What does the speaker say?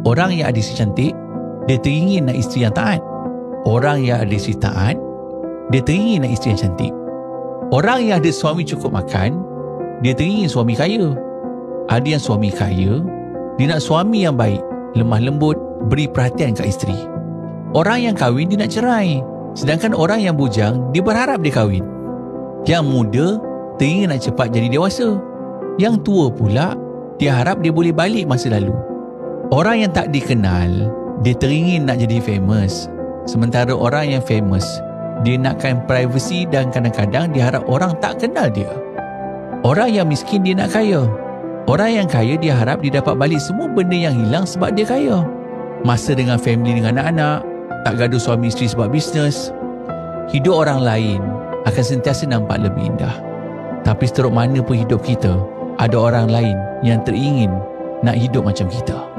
Orang yang ada isteri cantik, dia teringin nak isteri yang taat. Orang yang ada isteri taat, dia teringin nak isteri yang cantik. Orang yang ada suami cukup makan, dia teringin suami kaya. Ada yang suami kaya, dia nak suami yang baik, lemah lembut, beri perhatian kat isteri. Orang yang kahwin, dia nak cerai. Sedangkan orang yang bujang, dia berharap dia kahwin. Yang muda teringin nak cepat jadi dewasa. Yang tua pula, dia harap dia boleh balik masa lalu. Orang yang tak dikenal, dia teringin nak jadi famous. Sementara orang yang famous, dia nakkan privacy dan kadang-kadang dia harap orang tak kenal dia. Orang yang miskin, dia nak kaya. Orang yang kaya, dia harap dia dapat balik semua benda yang hilang sebab dia kaya. Masa dengan family, dengan anak-anak, tak gaduh suami isteri sebab bisnes. Hidup orang lain akan sentiasa nampak lebih indah. Tapi seteruk mana pun hidup kita, ada orang lain yang teringin nak hidup macam kita.